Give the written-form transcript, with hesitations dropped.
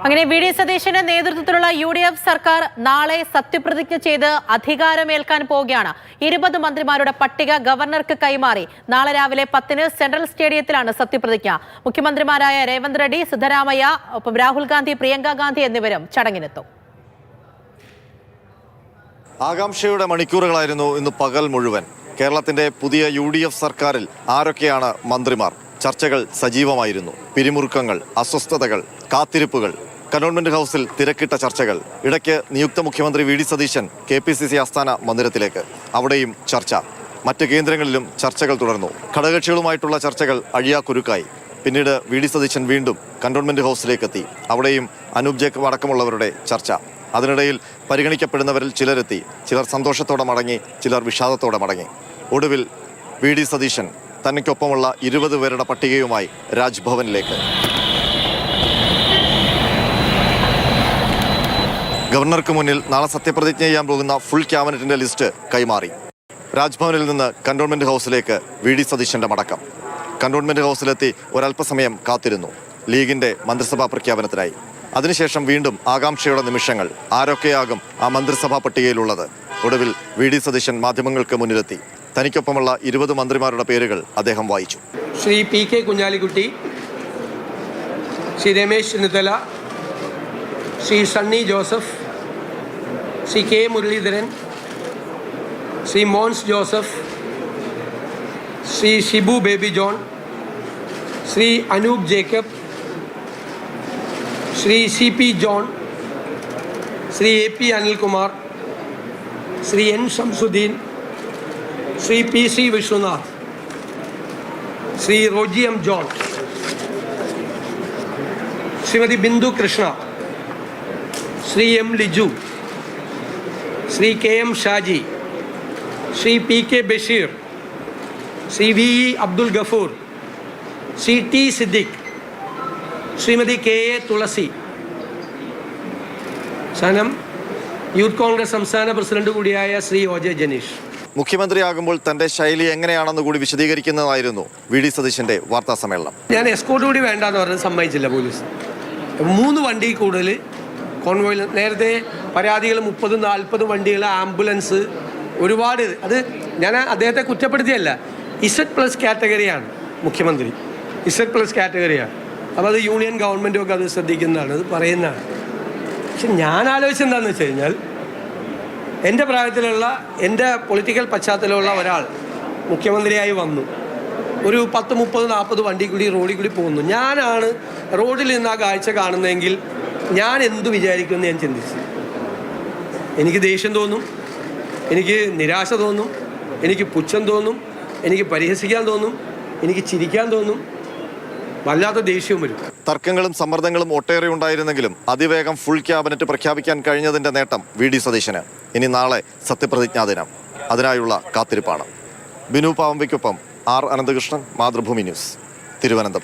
അങ്ങനെ വി.ഡി. സതീശന്റെ നേതൃത്വത്തിലുള്ള UDF സർക്കാർ നാളെ സത്യപ്രതിജ്ഞ ചെയ്ത് അധികാരമേൽക്കാൻ പോവുകയാണ്. 20 മന്ത്രിമാരുടെ പട്ടിക ഗവർണർക്ക് കൈമാറി. നാളെ രാവിലെ 10-ന് സെൻട്രൽ സ്റ്റേഡിയത്തിലാണ് സത്യപ്രതിജ്ഞ. മുഖ്യമന്ത്രിമാരായ രേവന്ത് റെഡ്ഡി, സിദ്ധരാമയ്യ, ഒപ്പം രാഹുൽ ഗാന്ധി, പ്രിയങ്ക ഗാന്ധി എന്നിവരും ചടങ്ങിനെത്തും. ആകാംക്ഷയുടെ മണിക്കൂറുകളായിരുന്നു ഇന്ന് പകൽ മുഴുവൻ. കേരളത്തിന്റെ പുതിയ UDF സർക്കാരിൽ ആരൊക്കെയാണ് മന്ത്രിമാർ? ചർച്ചകൾ സജീവമായിരുന്നു. പിരിമുറുക്കങ്ങൾ, അസ്വസ്ഥതകൾ, കാത്തിരിപ്പുകൾ. കന്റോൺമെന്റ് ഹൗസിൽ തിരക്കിട്ട ചർച്ചകൾ. ഇടയ്ക്ക് നിയുക്ത മുഖ്യമന്ത്രി വി.ഡി. സതീശൻ KPCC ആസ്ഥാന മന്ദിരത്തിലേക്ക്. അവിടെയും ചർച്ച. മറ്റ് കേന്ദ്രങ്ങളിലും ചർച്ചകൾ തുടർന്നു. ഘടകകക്ഷികളുമായിട്ടുള്ള ചർച്ചകൾ അഴിയാക്കുരുക്കായി. പിന്നീട് വി.ഡി. സതീശൻ വീണ്ടും കന്റോൺമെന്റ് ഹൗസിലേക്കെത്തി. അവിടെയും അനൂപ് ജേക്കബ് അടക്കമുള്ളവരുടെ ചർച്ച. അതിനിടയിൽ പരിഗണിക്കപ്പെടുന്നവരിൽ ചിലരെത്തി. ചിലർ സന്തോഷത്തോടെ മടങ്ങി, ചിലർ വിഷാദത്തോടെ മടങ്ങി. ഒടുവിൽ വി.ഡി. സതീശൻ തനിക്കൊപ്പമുള്ള 20 പേരുടെ പട്ടികയുമായി രാജ്ഭവനിലേക്ക്. ഗവർണർക്ക് മുന്നിൽ നാളെ സത്യപ്രതിജ്ഞ ചെയ്യാൻ പോകുന്ന ഫുൾ ക്യാബിനറ്റിന്റെ ലിസ്റ്റ് കൈമാറി. രാജ്ഭവനിൽ നിന്ന് കന്റോൺമെന്റ് ഹൗസിലേക്ക് വി.ഡി. സതീശന്റെ മടക്കം. കന്റോൺമെന്റ് ഹൗസിലെത്തി ഒരല്പസമയം കാത്തിരുന്നു ലീഗിന്റെ മന്ത്രിസഭാ പ്രഖ്യാപനത്തിനായി. അതിനുശേഷം വീണ്ടും ആകാംക്ഷയുടെ നിമിഷങ്ങൾ. ആരൊക്കെയാകും ആ മന്ത്രിസഭാ പട്ടികയിലുള്ളത്? ഒടുവിൽ വി.ഡി. സതീശൻ മാധ്യമങ്ങൾക്ക് മുന്നിലെത്തി. തനിക്കൊപ്പമുള്ള 20 മന്ത്രിമാരുടെ പേരുകൾ അദ്ദേഹം വായിച്ചു. Shri P.K. Kunhalikutty, Shri Ramesh Chennithala, Shri Sunny Joseph, Shri K. Muraleedharan, Shri Mons Joseph, Shri Shibu Baby John, Shri Anoop Jacob, Shri C.P. John, Shri A.P. Anilkumar, Shri N. Shamsuddin, Shri P.C. Vishwanath, Shri Roji M. John, Shrimati Bindu Krishna, Shri M. Liju, Shri K.M. Shaji, Shri P.K. Basheer, Shri V.E. Abdul Gafoor, Shri T. Siddique, Shrimati K.A. Thulasi. സനം യൂത്ത് കോൺഗ്രസ് സംസ്ഥാന പ്രസിഡന്റ് കൂടിയായ ശ്രീ O.J. ജനീഷ്. മുഖ്യമന്ത്രിയാകുമ്പോൾ തന്റെ ശൈലി എങ്ങനെയാണെന്ന് കൂടി വിശദീകരിക്കുന്നതായിരുന്നു വി.ഡി. സതീശന്റെ വാർത്താ സമ്മേളനം. ഞാൻ എസ്കോർട്ട് കൂടി വേണ്ടാന്ന് പറഞ്ഞത് സമ്മതിച്ചില്ല പോലീസ്. 3 വണ്ടി കൂടുതൽ കോൺവോയിൽ. നേരത്തെ പരാതികൾ 30-40 വണ്ടികൾ, ആംബുലൻസ്, ഒരുപാട്. അത് ഞാൻ അദ്ദേഹത്തെ കുറ്റപ്പെടുത്തിയല്ല. Z+ കാറ്റഗറിയാണ് മുഖ്യമന്ത്രി. Z+ കാറ്റഗറിയാണ്. അപ്പോൾ അത് യൂണിയൻ ഗവൺമെൻറ്റും ഒക്കെ അത് ശ്രദ്ധിക്കുന്നതാണ്, അത് പറയുന്നതാണ്. പക്ഷെ ഞാൻ ആലോചിച്ചെന്താണെന്ന് വെച്ച് കഴിഞ്ഞാൽ, എൻ്റെ പ്രായത്തിലുള്ള, എൻ്റെ പൊളിറ്റിക്കൽ പശ്ചാത്തലമുള്ള ഒരാൾ മുഖ്യമന്ത്രിയായി വന്നു. ഒരു 10, 30, 40 വണ്ടി കൂടി റോഡിൽ കൂടി പോകുന്നു. ഞാനാണ് റോഡിൽ നിന്ന് ആ കാഴ്ച കാണുന്നതെങ്കിൽ ഞാൻ എന്തു വിചാരിക്കുമെന്ന് ഞാൻ ചിന്തിച്ചു. എനിക്ക് ദേഷ്യം തോന്നും, എനിക്ക് നിരാശ തോന്നും, എനിക്ക് പുച്ഛം തോന്നും, എനിക്ക് പരിഹസിക്കാൻ തോന്നും, എനിക്ക് ചിരിക്കാൻ തോന്നും, വല്ലാത്ത ദേഷ്യവും വരും. തർക്കങ്ങളും സമ്മർദ്ദങ്ങളും ഒട്ടേറെ ഉണ്ടായിരുന്നെങ്കിലും അതിവേഗം ഫുൾ ക്യാബിനറ്റ് പ്രഖ്യാപിക്കാൻ കഴിഞ്ഞതിന്റെ നേട്ടം വി.ഡി. സതീശന്. ഇനി നാളെ സത്യപ്രതിജ്ഞാ ദിനം. അതിനായുള്ള കാത്തിരിപ്പാണ്. ബിനു പാവമ്പയ്ക്കൊപ്പം R. അനന്തകൃഷ്ണൻ, മാതൃഭൂമി ന്യൂസ്, തിരുവനന്തപുരം.